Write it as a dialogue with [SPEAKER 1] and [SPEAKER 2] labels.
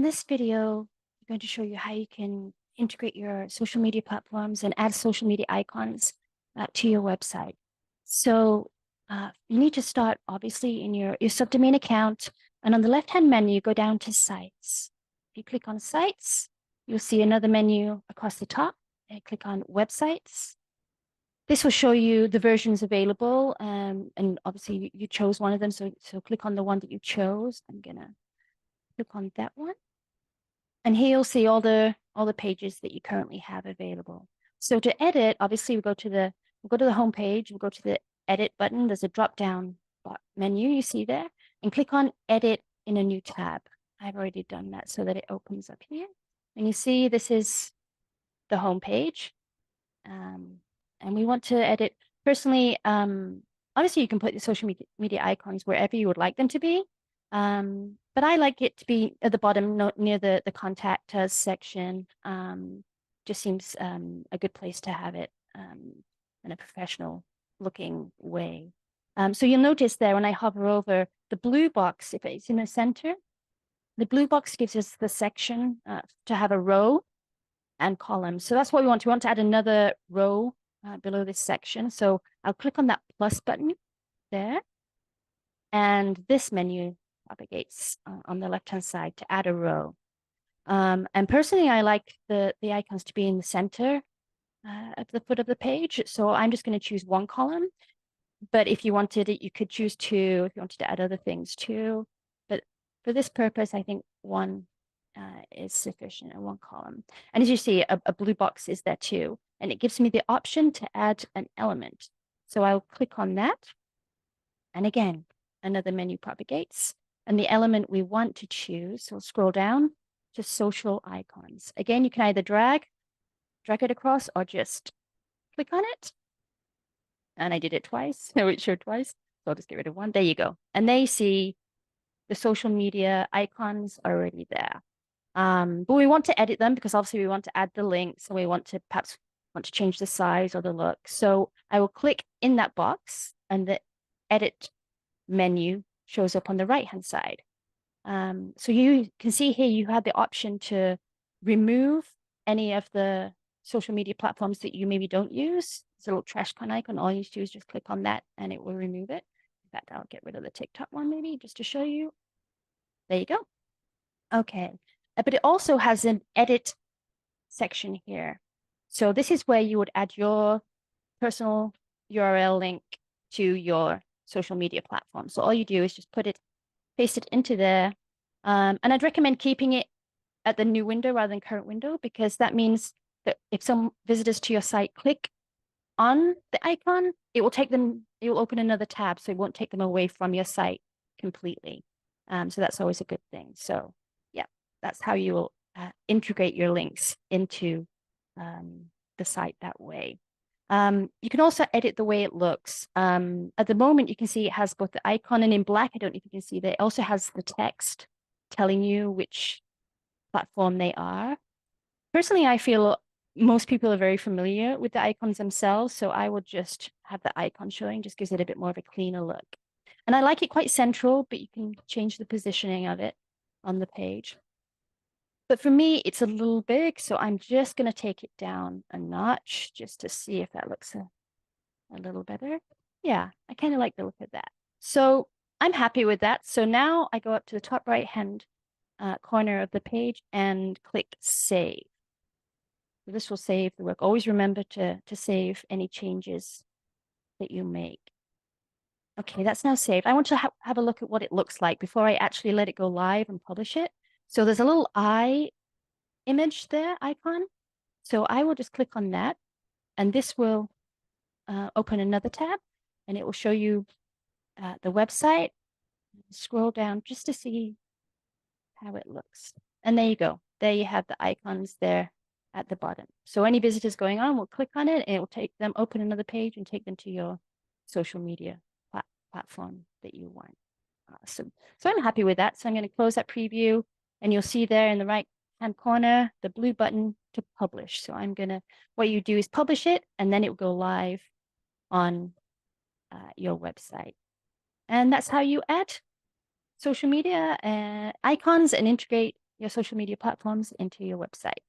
[SPEAKER 1] In this video, I'm going to show you how you can integrate your social media platforms and add social media icons to your website. So you need to start obviously in your subdomain account, and on the left-hand menu, go down to Sites. If you click on Sites, you'll see another menu across the top, and click on Websites. This will show you the versions available, and obviously you chose one of them, so click on the one that you chose. I'm gonna click on that one. And here you'll see all the pages that you currently have available. So to edit, obviously we'll go to the home page, we'll go to the edit button. There's a drop-down menu you see there, and click on edit in a new tab. I've already done that so that it opens up here. And you see this is the home page. And we want to edit personally. Obviously you can put the social media icons wherever you would like them to be. But I like it to be at the bottom, near the contact us section. Just seems a good place to have it in a professional looking way. So you'll notice there when I hover over the blue box, if it's in the center, the blue box gives us the section to have a row and column. So that's what we want. We want to add another row below this section. So I'll click on that plus button there. And this menu propagates on the left-hand side to add a row. And personally, I like the icons to be in the center at the foot of the page. So I'm just going to choose one column. But if you wanted it, you could choose two if you wanted to add other things too. But for this purpose, I think one is sufficient in one column. And as you see, a blue box is there too. And it gives me the option to add an element. So I'll click on that. And again, another menu propagates. And the element we want to choose, so we'll scroll down to social icons. Again, you can either drag it across or just click on it. And I did it twice, so it showed twice. So I'll just get rid of one. There you go. And there you see the social media icons already there. But we want to edit them because obviously we want to add the links and we want to perhaps change the size or the look. So I will click in that box and the edit menu shows up on the right-hand side. So you can see here you have the option to remove any of the social media platforms that you maybe don't use. It's a little trash can icon. All you need to do is just click on that and it will remove it. In fact, I'll get rid of the TikTok one maybe just to show you. There you go. Okay. But it also has an edit section here. So this is where you would add your personal URL link to your social media platform. So all you do is just paste it into there. And I'd recommend keeping it at the new window rather than current window, because that means that if some visitors to your site click on the icon, it will open another tab. So it won't take them away from your site completely. So that's always a good thing. So yeah, that's how you will integrate your links into the site that way. You can also edit the way it looks. At the moment, you can see it has both the icon and in black. I don't know if you can see that. It also has the text telling you which platform they are. Personally, I feel most people are very familiar with the icons themselves, so I will just have the icon showing, just gives it a bit more of a cleaner look. And I like it quite central, but you can change the positioning of it on the page. But for me, it's a little big, so I'm just going to take it down a notch just to see if that looks a little better. Yeah, I kind of like the look of that. So I'm happy with that. So now I go up to the top right-hand corner of the page and click Save. So this will save the work. Always remember to save any changes that you make. Okay, that's now saved. I want to have a look at what it looks like before I actually let it go live and publish it. So there's a little eye image there, icon. So I will just click on that, and this will open another tab, and it will show you the website. Scroll down just to see how it looks. And there you go. There you have the icons there at the bottom. So any visitors going on will click on it, and it will take them, open another page and take them to your social media platform that you want. Awesome. So I'm happy with that. So I'm going to close that preview, and you'll see there in the right-hand corner, the blue button to publish. So what you do is publish it, and then it will go live on your website. And that's how you add social media icons and integrate your social media platforms into your website.